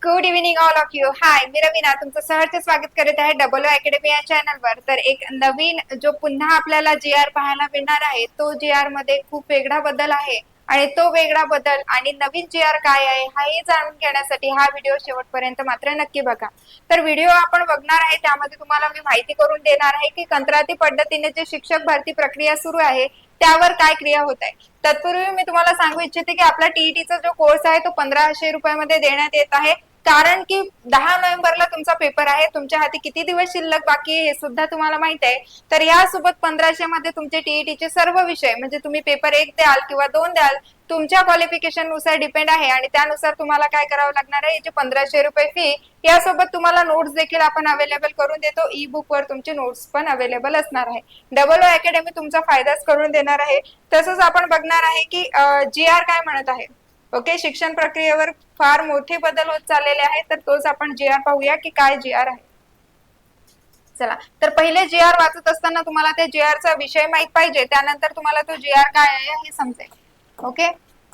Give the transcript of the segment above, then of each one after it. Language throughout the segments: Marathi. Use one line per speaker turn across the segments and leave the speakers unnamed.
Good evening all of you. Hi, मी रवीना तुमचं सहर्ष स्वागत करत आहे डबल अकॅडमी या चॅनलवर. तर एक नवीन जो पुन्हा आपल्याला जी आर पाहायला मिळणार आहे, तो जी आर मध्ये खूप वेगळा बदल आहे आणि तो वेगळा बदल आणि नवीन जी आर काय आहे हाही जाणून घेण्यासाठी हा व्हिडिओ शेवटपर्यंत मात्र नक्की बघा. तर व्हिडिओ आपण बघणार आहे त्यामध्ये तुम्हाला मी माहिती करून देणार आहे की कंत्राटी पद्धतीने जे शिक्षक भरती प्रक्रिया सुरू आहे त्यावर काय क्रिया होत आहे. तत्पूर्वी मी तुम्हाला सांगू इच्छिते की आपला टीईटीचा जो कोर्स आहे तो 1500 रुपयामध्ये देण्यात येत आहे. कारण की 10 नोव्हेंबरला तुमचा पेपर आहे. तुमच्या हाती किती दिवस शिल्लक बाकी आहे हे सुद्धा तुम्हाला माहित आहे. तर यासोबत 1500 मध्ये तुमचे टीईटीचे सर्व विषय म्हणजे तुम्ही पेपर 1 द्याल किंवा 2 द्याल, तुमच्या क्वालिफिकेशन नुसार डिपेंड आहे आणि त्यानुसार तुम्हाला काय करावं लागणार आहे. जे 1500 रुपये फी, यासोबत तुम्हाला नोट्स देखील आपण अवेलेबल करून देतो. ई बुक वर तुमचे नोट्स पण अवेलेबल असणार आहे. डबल अकॅडमी तुमचा फायदाच करून देणार आहे. तसंच आपण बघणार आहे की जी आर काय म्हणत आहे. ओके, शिक्षण प्रक्रियेवर फार मोठे बदल होत चाललेले आहेत. तर तोच आपण जी आर पाहूया की काय जी आर आहे. चला, तर पहिले जी आर वाचत असताना तुम्हाला त्या जी आर चा विषय माहित पाहिजे, त्यानंतर तुम्हाला तो जी आर काय आहे हे समजेल. ओके,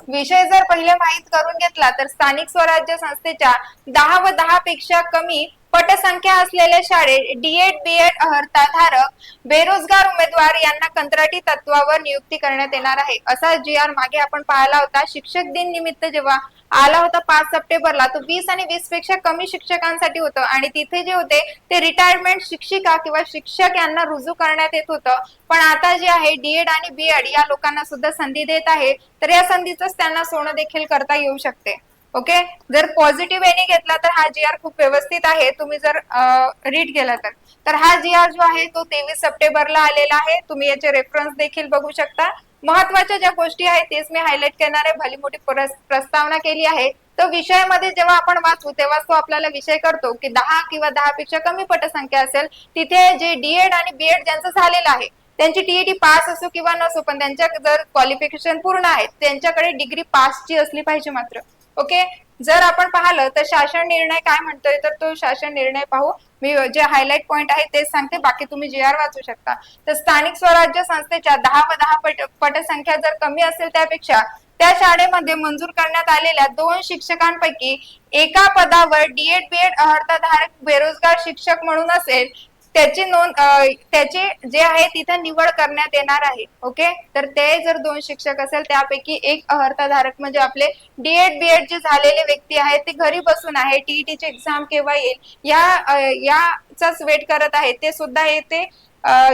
विषय जर पहिले माहित करून घेतला तर स्थानिक स्वराज्य संस्थेच्या 10 व 10 पेक्षा कमी पटसंख्या असलेल्या शाळेत डीएड बीएड अर्हताधारक बेरोजगार उमेदवार यांना कंत्राटी तत्वावर नियुक्ती करण्यात येणार आहे. असा जी आर मागे आपण पाहिला होता. शिक्षक दिन निमित्त जेव्हा आला होता 5 सप्टेंबरला, तो 20 आणि 20 पेक्षा कमी शिक्षकांसाठी होतं आणि तिथे जे होते ते रिटायरमेंट शिक्षिका किंवा शिक्षक यांना रुजू करण्यात येत होतं. पण आता जे आहे डीएड आणि बीएड या लोकांना सुद्धा संधी देत आहे. तर या संधीच त्यांना सोनं देखील करता येऊ शकते. ओके, जर पॉझिटिव्ह वेने घेतला तर हा जी आर खूप व्यवस्थित आहे. तुम्ही जर रीड केला तर हा जी आर जो आहे तो 23 सप्टेंबरला आलेला आहे. तुम्ही याचे रेफरन्स देखील बघू शकता. महत्वाच्या ज्या गोष्टी आहेत तेच मी हायलाइट करणार आहे. भली मोठी प्रस्तावना केली आहे. तो विषयामध्ये जेव्हा आपण वाचू तेव्हा तो आपल्याला विषय करतो की 10 किंवा 10 पेक्षा कमी पटसंख्या असेल तिथे जे डीएड आणि बीएड ज्यांचं झालेलं आहे त्यांची टीईटी पास असो किंवा नसो, पण त्यांच्या जर क्वालिफिकेशन पूर्ण आहे त्यांच्याकडे डिग्री पासची असली पाहिजे मात्र. ओके, जर आपण पाहिलं तर शासन निर्णय काय म्हणतोय तर तो शासन निर्णय पाहू. मी जे हायलाइट पॉइंट आहे तेच सांगते, बाकी तुम्ही जी आर वाचू शकता. तर स्थानिक स्वराज्य संस्थेच्या 10 व 10 पटसंख्या जर कमी असेल त्यापेक्षा त्या शाळेमध्ये मंजूर करण्यात आलेल्या 2 शिक्षकांपैकी एका पदावर डीएड बीएड अर्हताधारक बेरोजगार शिक्षक म्हणून असेल त्याची नोंद त्याचे जे आहे तिथे निवड करण्यात येणार आहे. ओके, तर ते जर 2 शिक्षक असेल त्यापैकी एक अर्हताधारक म्हणजे आपले डीएड बीएड जे झालेले व्यक्ती आहेत ते घरी बसून आहे टीईटीची एक्झाम केव्हा येईल याचाच वेट करत आहेत, ते सुद्धा येते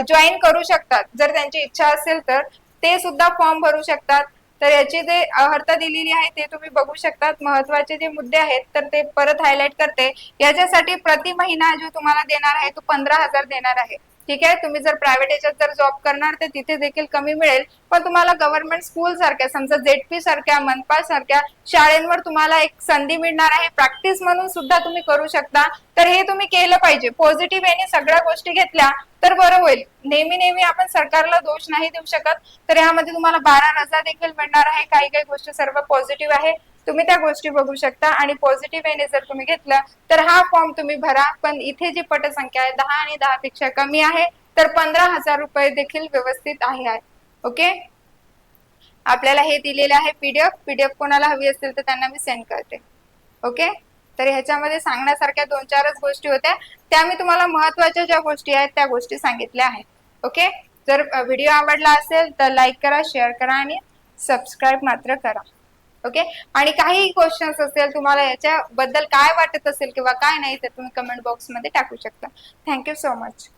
जॉईन करू शकतात. जर त्यांची इच्छा असेल तर ते सुद्धा फॉर्म भरू शकतात. तर याची जे अर्हता दिलेली आहे ते तुम्ही बघू शकतात. महत्वाचे जे मुद्दे आहेत तर ते परत हायलाइट करते. याच्यासाठी प्रति महिना जो तुम्हाला देणार आहे तो 15,000 देणार आहे. ठीक आहे, तुम्ही जर प्रायव्हेट याच्यात जर जॉब करणार तर तिथे देखील कमी मिळेल, पण तुम्हाला गव्हर्नमेंट स्कूल सारख्या समजा जेडपी सारख्या मनपा सारख्या शाळेंवर तुम्हाला एक संधी मिळणार आहे. प्रॅक्टिस म्हणून सुद्धा तुम्ही करू शकता. तर हे तुम्ही केलं पाहिजे. पॉझिटिव्ह याने सगळ्या गोष्टी घेतल्या तर बरं होईल. नेहमी नेहमी आपण सरकारला दोष नाही देऊ शकत. तर यामध्ये तुम्हाला 12 रजा देखील मिळणार आहे. काही काही गोष्टी सर्व पॉझिटिव्ह आहे, तुम्ही त्या गोष्टी बघू शकता आणि पॉझिटिव्ह वेने जर तुम्ही घेतलं तर हा फॉर्म तुम्ही भरा. पण इथे जी पटसंख्या आहे 10 आणि 10 पेक्षा कमी आहे तर 15,000 रुपये देखील व्यवस्थित आहे. ओके, आपल्याला हे दिलेले आहे पीडीएफ कोणाला हवी असेल तर त्यांना मी सेंड करते. ओके, तर ह्याच्यामध्ये सांगण्यासारख्या 2-4च गोष्टी होत्या, त्या मी तुम्हाला महत्वाच्या ज्या गोष्टी आहेत त्या गोष्टी सांगितल्या आहेत. ओके, जर व्हिडिओ आवडला असेल तर लाईक करा, शेअर करा आणि सबस्क्राईब मात्र करा. ओके, आणि काही क्वेश्चन्स असेल तुम्हाला याच्याबद्दल काय वाटत असेल किंवा काय नाही तर तुम्ही कमेंट बॉक्स मध्ये टाकू शकता. Thank you so much.